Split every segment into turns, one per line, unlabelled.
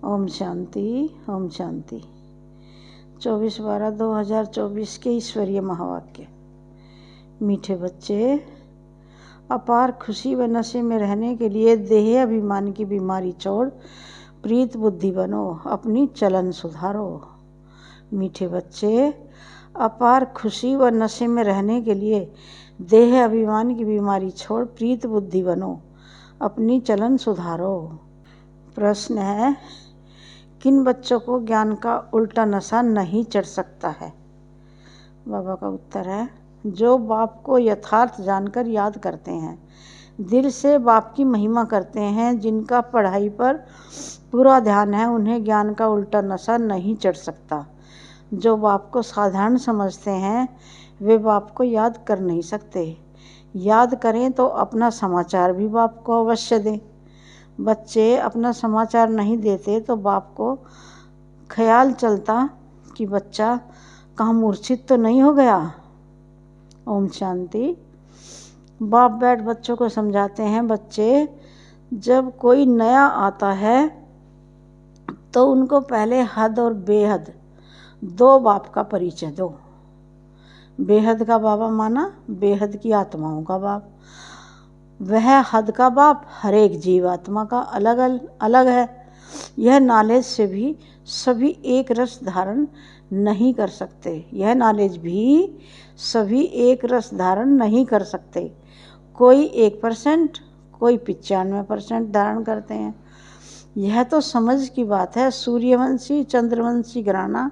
ओम शांति। ओम शांति। 24/12/2024 के ईश्वरीय महावाक्य। मीठे बच्चे, अपार खुशी व नशे में रहने के लिए देह अभिमान की बीमारी छोड़ प्रीत बुद्धि बनो, अपनी चलन सुधारो। मीठे बच्चे, अपार खुशी व नशे में रहने के लिए देह अभिमान की बीमारी छोड़ प्रीत बुद्धि बनो, अपनी चलन सुधारो। प्रश्न है, किन बच्चों को ज्ञान का उल्टा नशा नहीं चढ़ सकता है? बाबा का उत्तर है, जो बाप को यथार्थ जानकर याद करते हैं, दिल से बाप की महिमा करते हैं, जिनका पढ़ाई पर पूरा ध्यान है, उन्हें ज्ञान का उल्टा नशा नहीं चढ़ सकता। जो बाप को साधारण समझते हैं, वे बाप को याद कर नहीं सकते। याद करें तो अपना समाचार भी बाप को अवश्य दें। बच्चे अपना समाचार नहीं देते तो बाप को ख्याल चलता कि बच्चा कहाँ मूर्छित तो नहीं हो गया। ओम शांति। बाप बैठ बच्चों को समझाते हैं, बच्चे जब कोई नया आता है तो उनको पहले हद और बेहद दो बाप का परिचय दो। बेहद का बाबा माना बेहद की आत्माओं का बाप। वह हद का बाप हर एक जीवात्मा का अलग अलग है। यह नॉलेज से भी सभी एक रस धारण नहीं कर सकते। यह नॉलेज भी सभी एक रस धारण नहीं कर सकते। कोई 1%, कोई 95% धारण करते हैं। यह तो समझ की बात है। सूर्यवंशी चंद्रवंशी घराना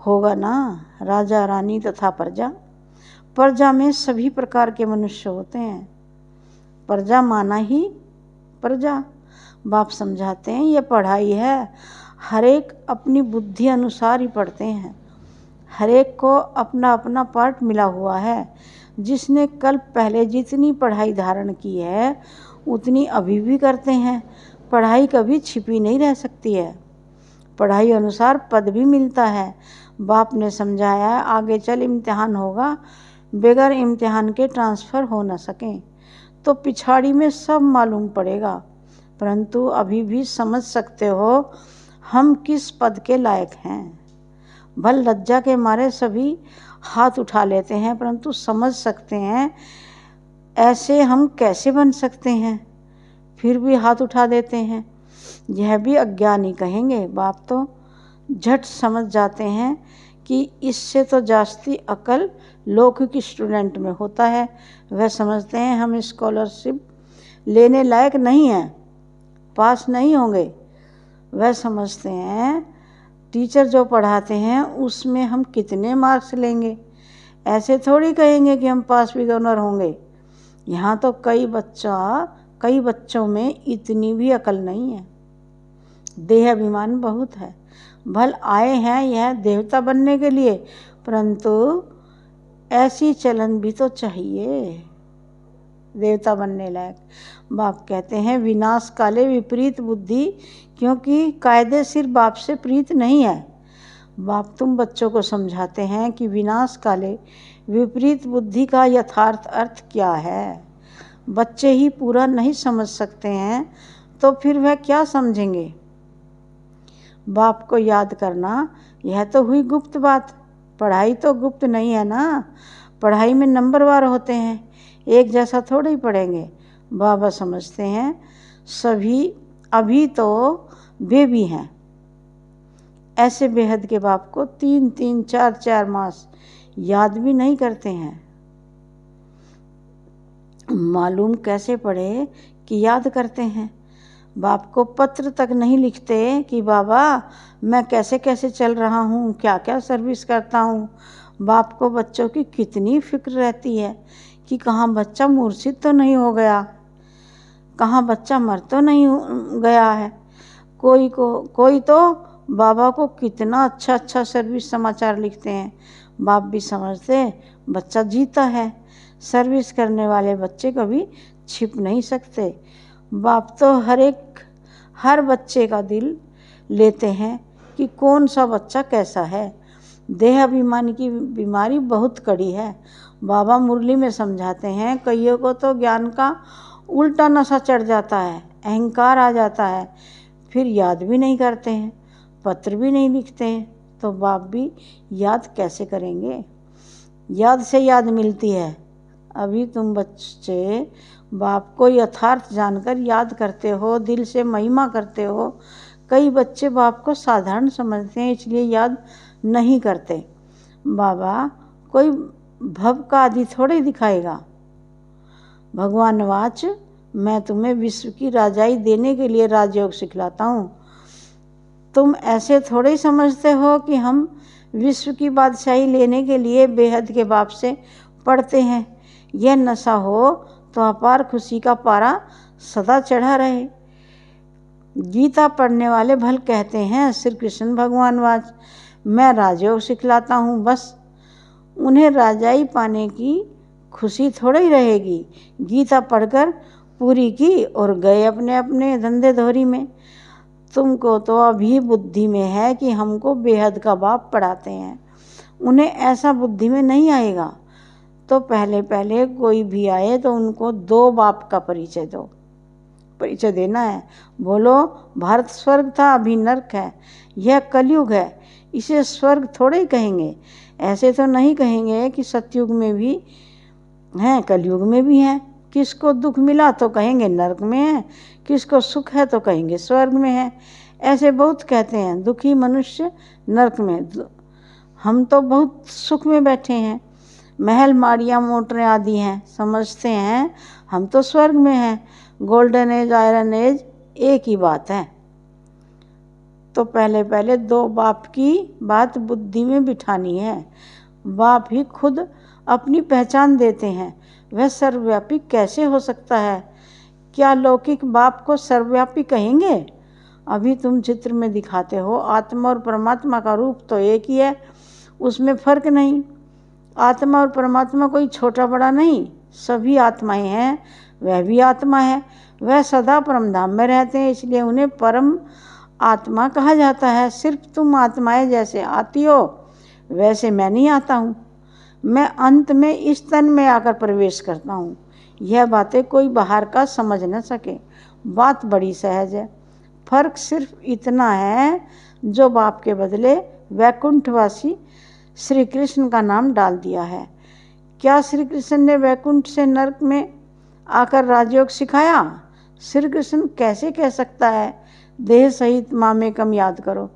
होगा ना, राजा रानी तथा प्रजा। प्रजा में सभी प्रकार के मनुष्य होते हैं। प्रजा माना ही प्रजा। बाप समझाते हैं, ये पढ़ाई है, हर एक अपनी बुद्धि अनुसार ही पढ़ते हैं। हर एक को अपना अपना पार्ट मिला हुआ है। जिसने कल पहले जितनी पढ़ाई धारण की है उतनी अभी भी करते हैं। पढ़ाई कभी छिपी नहीं रह सकती है। पढ़ाई अनुसार पद भी मिलता है। बाप ने समझाया, आगे चल इम्तिहान होगा, बगैर इम्तिहान के ट्रांसफ़र हो न सकें तो पिछाड़ी में सब मालूम पड़ेगा। परंतु अभी भी समझ सकते हो हम किस पद के लायक हैं। भल लज्जा के मारे सभी हाथ उठा लेते हैं, परंतु समझ सकते हैं ऐसे हम कैसे बन सकते हैं, फिर भी हाथ उठा देते हैं। यह भी अज्ञानी कहेंगे। बाप तो झट समझ जाते हैं कि इससे तो जास्ती अकल लौकिक स्टूडेंट में होता है। वह समझते हैं हम स्कॉलरशिप लेने लायक नहीं हैं, पास नहीं होंगे। वह समझते हैं टीचर जो पढ़ाते हैं उसमें हम कितने मार्क्स लेंगे। ऐसे थोड़ी कहेंगे कि हम पास भी ऑनर होंगे। यहाँ तो कई बच्चों में इतनी भी अकल नहीं है। देह अभिमान बहुत है। भल आए हैं यह देवता बनने के लिए, परंतु ऐसी चलन भी तो चाहिए देवता बनने लायक। बाप कहते हैं, विनाश काले विपरीत बुद्धि, क्योंकि कायदे सिर्फ बाप से प्रीत नहीं है। बाप तुम बच्चों को समझाते हैं कि विनाश काले विपरीत बुद्धि का यथार्थ अर्थ क्या है। बच्चे ही पूरा नहीं समझ सकते हैं तो फिर वह क्या समझेंगे। बाप को याद करना, यह तो हुई गुप्त बात। पढ़ाई तो गुप्त नहीं है ना। पढ़ाई में नंबरवार होते हैं, एक जैसा थोड़ा ही पढ़ेंगे। बाबा समझते हैं सभी अभी तो बेबी हैं। ऐसे बेहद के बाप को 3-3, 4-4 मास याद भी नहीं करते हैं। मालूम कैसे पढ़े कि याद करते हैं। बाप को पत्र तक नहीं लिखते कि बाबा मैं कैसे कैसे चल रहा हूँ, क्या क्या सर्विस करता हूँ। बाप को बच्चों की कितनी फिक्र रहती है कि कहाँ बच्चा मूर्छित तो नहीं हो गया, कहाँ बच्चा मर तो नहीं गया है। कोई तो बाबा को कितना अच्छा सर्विस समाचार लिखते हैं। बाप भी समझते बच्चा जीता है। सर्विस करने वाले बच्चे कभी छिप नहीं सकते। बाप तो हर बच्चे का दिल लेते हैं कि कौन सा बच्चा कैसा है। देह अभिमान की बीमारी बहुत कड़ी है। बाबा मुरली में समझाते हैं, कईयों को तो ज्ञान का उल्टा नशा चढ़ जाता है, अहंकार आ जाता है, फिर याद भी नहीं करते हैं, पत्र भी नहीं लिखते हैं, तो बाप भी याद कैसे करेंगे? याद से याद मिलती है। अभी तुम बच्चे बाप को यथार्थ जानकर याद करते हो, दिल से महिमा करते हो। कई बच्चे बाप को साधारण समझते हैं, इसलिए याद नहीं करते। बाबा कोई भव का आदि थोड़े दिखाएगा। भगवान वाच, मैं तुम्हें विश्व की राजाई देने के लिए राजयोग सिखलाता हूँ। तुम ऐसे थोड़े ही समझते हो कि हम विश्व की बादशाही लेने के लिए बेहद के बाप से पढ़ते हैं। यह नशा हो तो अपार खुशी का पारा सदा चढ़ा रहे। गीता पढ़ने वाले भल कहते हैं, श्री कृष्ण भगवान वाच, मैं राजयोग सिखलाता हूँ, बस उन्हें राजाई पाने की खुशी थोड़ी ही रहेगी। गीता पढ़कर पूरी की और गए अपने अपने धंधे धोरी में। तुमको तो अभी बुद्धि में है कि हमको बेहद का बाप पढ़ाते हैं, उन्हें ऐसा बुद्धि में नहीं आएगा। तो पहले पहले कोई भी आए तो उनको दो बाप का परिचय दो, परिचय देना है। बोलो भारत स्वर्ग था, अभी नरक है, यह कलयुग है, इसे स्वर्ग थोड़े ही कहेंगे। ऐसे तो नहीं कहेंगे कि सतयुग में भी हैं, कलयुग में भी हैं। किसको दुख मिला तो कहेंगे नरक में है, किसको सुख है तो कहेंगे स्वर्ग में है। ऐसे बहुत कहते हैं, दुखी मनुष्य नरक में। हम तो बहुत सुख में बैठे हैं, महल माड़ियाँ मोटरें आदि हैं, समझते हैं हम तो स्वर्ग में हैं। गोल्डन एज आयरन एज एक ही बात है। तो पहले पहले दो बाप की बात बुद्धि में बिठानी है। बाप ही खुद अपनी पहचान देते हैं, वह सर्वव्यापी कैसे हो सकता है? क्या लौकिक बाप को सर्वव्यापी कहेंगे? अभी तुम चित्र में दिखाते हो, आत्मा और परमात्मा का रूप तो एक ही है, उसमें फर्क नहीं। आत्मा और परमात्मा कोई छोटा बड़ा नहीं, सभी आत्माएं हैं। वह भी आत्मा है, वह सदा परमधाम में रहते हैं, इसलिए उन्हें परम आत्मा कहा जाता है। सिर्फ तुम आत्माएं जैसे आती हो वैसे मैं नहीं आता हूँ। मैं अंत में इस तन में आकर प्रवेश करता हूँ। यह बातें कोई बाहर का समझ न सके, बात बड़ी सहज है। फर्क सिर्फ इतना है, जो बाप के बदले वैकुंठवासी श्री कृष्ण का नाम डाल दिया है। क्या श्री कृष्ण ने वैकुंठ से नरक में आकर राजयोग सिखाया? श्री कृष्ण कैसे कह सकता है देह सहित मामेकम याद करो?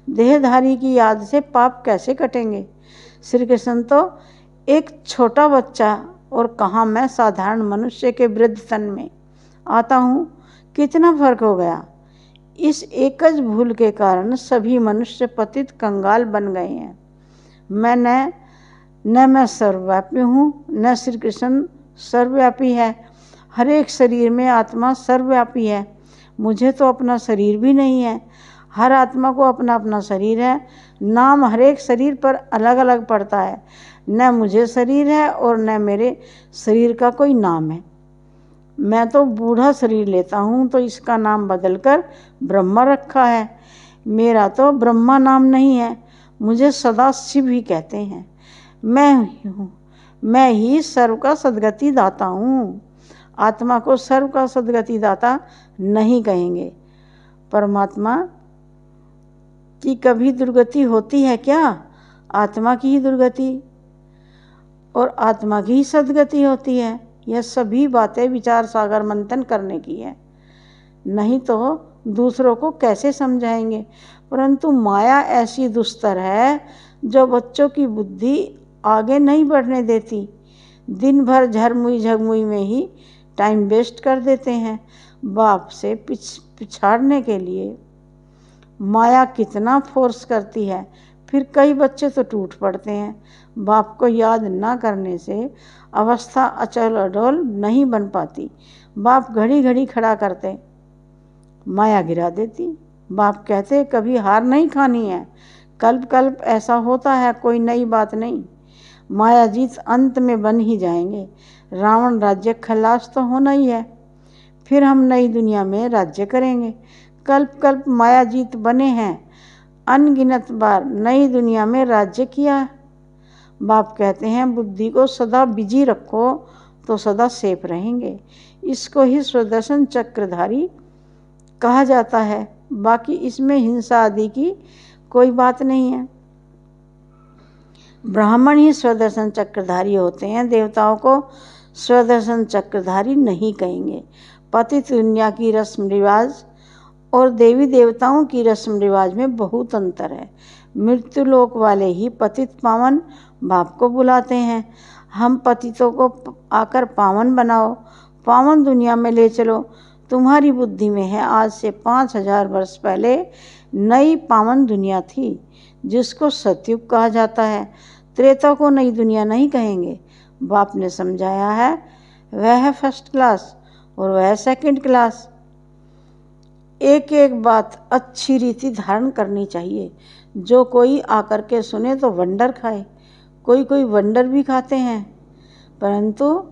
देहधारी की याद से पाप कैसे कटेंगे? श्री कृष्ण तो एक छोटा बच्चा, और कहाँ मैं साधारण मनुष्य के वृद्ध तन में आता हूँ। कितना फर्क हो गया। इस एकज भूल के कारण सभी मनुष्य पतित कंगाल बन गए हैं। मैं सर्वव्यापी हूँ, न श्री कृष्ण सर्वव्यापी है। हर एक शरीर में आत्मा सर्वव्यापी है। मुझे तो अपना शरीर भी नहीं है। हर आत्मा को अपना अपना शरीर है। नाम हर एक शरीर पर अलग अलग पड़ता है। न मुझे शरीर है और न मेरे शरीर का कोई नाम है। मैं तो बूढ़ा शरीर लेता हूँ तो इसका नाम बदलकर ब्रह्मा रखा है। मेरा तो ब्रह्मा नाम नहीं है, मुझे सदा शिव ही कहते हैं। मैं ही सर्व का सद्गति दाता हूँ। आत्मा को सर्व का सद्गति दाता नहीं कहेंगे। परमात्मा की कभी दुर्गति होती है क्या? आत्मा की ही दुर्गति और आत्मा की ही सद्गति होती है। यह सभी बातें विचार सागर मंथन करने की है, नहीं तो दूसरों को कैसे समझाएंगे। परंतु माया ऐसी दुस्तर है जो बच्चों की बुद्धि आगे नहीं बढ़ने देती। दिन भर झरमुई झगमुई में ही टाइम वेस्ट कर देते हैं। बाप से पिछाड़ने के लिए माया कितना फोर्स करती है, फिर कई बच्चे तो टूट पड़ते हैं। बाप को याद ना करने से अवस्था अचल अडोल नहीं बन पाती। बाप घड़ी घड़ी खड़ा करते, माया गिरा देती। बाप कहते कभी हार नहीं खानी है, कल्प कल्प ऐसा होता है, कोई नई बात नहीं। माया जीत अंत में बन ही जाएंगे। रावण राज्य खलास तो होना ही है, फिर हम नई दुनिया में राज्य करेंगे। कल्प कल्प माया जीत बने हैं, अनगिनत बार नई दुनिया में राज्य किया है। बाप कहते हैं बुद्धि को सदा बिजी रखो तो सदा सेफ रहेंगे। इसको ही स्वदर्शन चक्रधारी कहा जाता है। बाकी इसमें हिंसा आदि की कोई बात नहीं है। ब्राह्मण ही स्वदर्शन चक्रधारी होते हैं, देवताओं को स्वदर्शन चक्रधारी नहीं कहेंगे। पतित दुनिया की रस्म रिवाज और देवी देवताओं की रस्म रिवाज में बहुत अंतर है। मृत्यु लोक वाले ही पतित पावन बाप को बुलाते हैं, हम पतितों को आकर पावन बनाओ, पावन दुनिया में ले चलो। तुम्हारी बुद्धि में है, आज से 5000 वर्ष पहले नई पावन दुनिया थी जिसको सतयुग कहा जाता है। त्रेता को नई दुनिया नहीं कहेंगे। बाप ने समझाया है, वह है फर्स्ट क्लास और वह सेकंड क्लास। एक एक बात अच्छी रीति धारण करनी चाहिए। जो कोई आकर के सुने तो वंडर खाए, कोई कोई वंडर भी खाते हैं, परंतु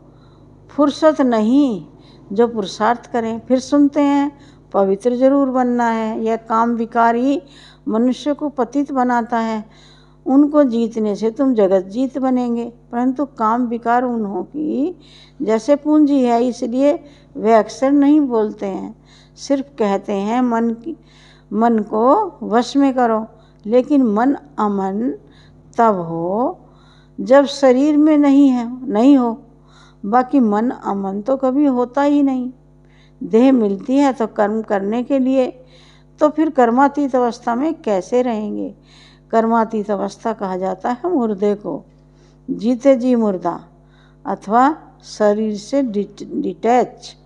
फुर्सत नहीं जो पुरुषार्थ करें। फिर सुनते हैं पवित्र जरूर बनना है। यह काम विकार ही मनुष्य को पतित बनाता है। उनको जीतने से तुम जगत जीत बनेंगे, परंतु काम विकार उन्हों की जैसे पूंजी है, इसलिए वे अक्सर नहीं बोलते हैं, सिर्फ कहते हैं मन को वश में करो। लेकिन मन अमन तब हो जब शरीर में नहीं हो। बाकी मन अमन तो कभी होता ही नहीं। देह मिलती है तो कर्म करने के लिए, तो फिर कर्मातीत अवस्था में कैसे रहेंगे। कर्मातीत अवस्था कहा जाता है मुर्दे को, जीते जी मुर्दा अथवा शरीर से डिटैच।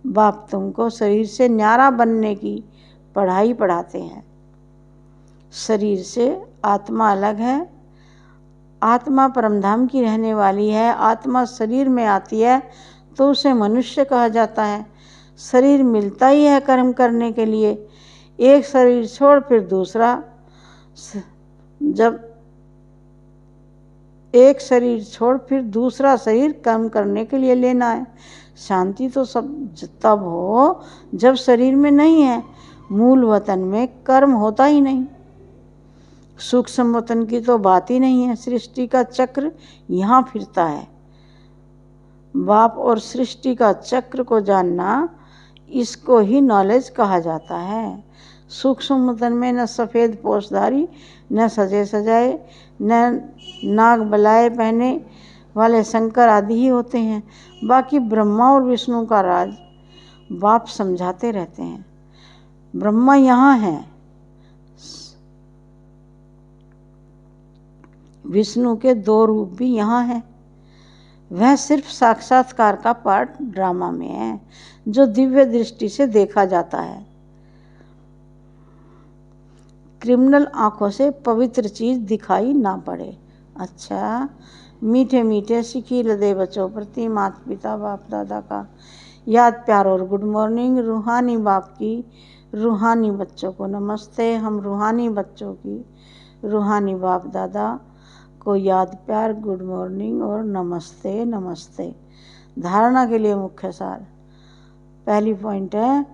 बाप तुमको शरीर से न्यारा बनने की पढ़ाई पढ़ाते हैं। शरीर से आत्मा अलग है, आत्मा परमधाम की रहने वाली है। आत्मा शरीर में आती है तो उसे मनुष्य कहा जाता है। शरीर मिलता ही है कर्म करने के लिए। एक शरीर छोड़ फिर दूसरा, जब एक शरीर छोड़ फिर दूसरा शरीर कर्म करने के लिए लेना है। शांति तो सब तब हो जब शरीर में नहीं है। मूल वतन में कर्म होता ही नहीं। सूक्ष्म वतन की तो बात ही नहीं है। सृष्टि का चक्र यहाँ फिरता है। बाप और सृष्टि का चक्र को जानना, इसको ही नॉलेज कहा जाता है। सूक्ष्म वतन में न सफ़ेद पोषधारी, न सजे सजाए, न नाग बलाए पहने वाले शंकर आदि ही होते हैं। बाकी ब्रह्मा और विष्णु का राज बाप समझाते रहते हैं। ब्रह्मा यहाँ है, विष्णु के 2 रूप भी यहाँ हैं। वह सिर्फ साक्षात्कार का पार्ट ड्रामा में है जो दिव्य दृष्टि से देखा जाता है। क्रिमिनल आंखों से पवित्र चीज़ दिखाई ना पड़े। अच्छा, मीठे मीठे सिखी लदे बच्चों प्रति माता पिता बाप दादा का याद प्यार और गुड मॉर्निंग। रूहानी बाप की रूहानी बच्चों को नमस्ते। हम रूहानी बच्चों की रूहानी बाप दादा को याद प्यार, गुड मॉर्निंग और नमस्ते नमस्ते। धारणा के लिए मुख्य सार। पहली पॉइंट है,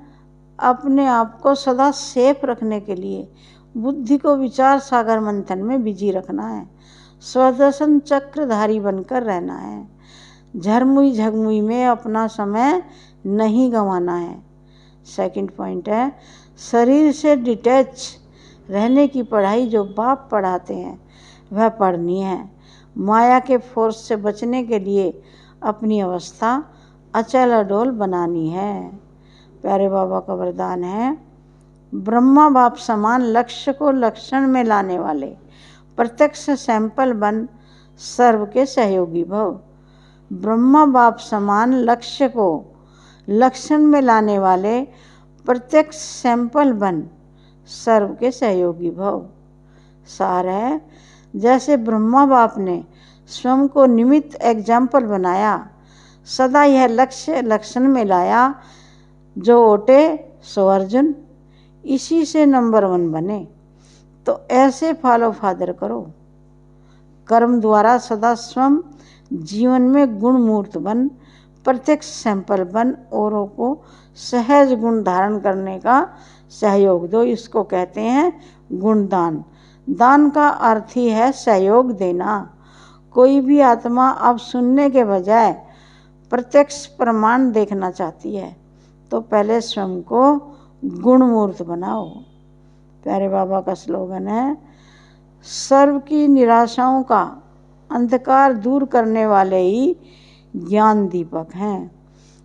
अपने आप को सदा सेफ रखने के लिए बुद्धि को विचार सागर मंथन में बिजी रखना है। स्वदर्शन चक्रधारी बनकर रहना है। झरमुई झगमुई में अपना समय नहीं गंवाना है। सेकंड पॉइंट है, शरीर से डिटैच रहने की पढ़ाई जो बाप पढ़ाते हैं वह पढ़नी है। माया के फोर्स से बचने के लिए अपनी अवस्था अचल अडोल बनानी है। प्यारे बाबा का वरदान है, ब्रह्मा बाप समान लक्ष्य को लक्षण में लाने वाले प्रत्यक्ष सैंपल बन सर्व के सहयोगी भव। ब्रह्मा बाप समान लक्ष्य को लक्षण में लाने वाले प्रत्यक्ष सैंपल बन सर्व के सहयोगी भव। सार है, जैसे ब्रह्मा बाप ने स्वयं को निमित्त एग्जाम्पल बनाया, सदा यह लक्ष्य लक्षण में लाया, जो ओटे सो अर्जुन, इसी से नंबर 1 बने। तो ऐसे फॉलो फादर करो। कर्म द्वारा सदा स्वयं जीवन में गुण मूर्त बन, प्रत्यक्ष सैंपल बन, औरों को सहज गुण धारण करने का सहयोग दो। इसको कहते हैं गुणदान। दान का अर्थ ही है सहयोग देना। कोई भी आत्मा अब सुनने के बजाय प्रत्यक्ष प्रमाण देखना चाहती है तो पहले स्वयं को गुणमूर्त बनाओ। प्यारे बाबा का स्लोगन है, सर्व की निराशाओं का अंधकार दूर करने वाले ही ज्ञान दीपक हैं।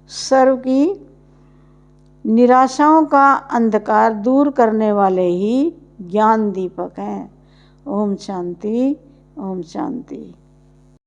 सर्व की निराशाओं का अंधकार दूर करने वाले ही ज्ञान दीपक हैं। ओम शांति, ओम शांति।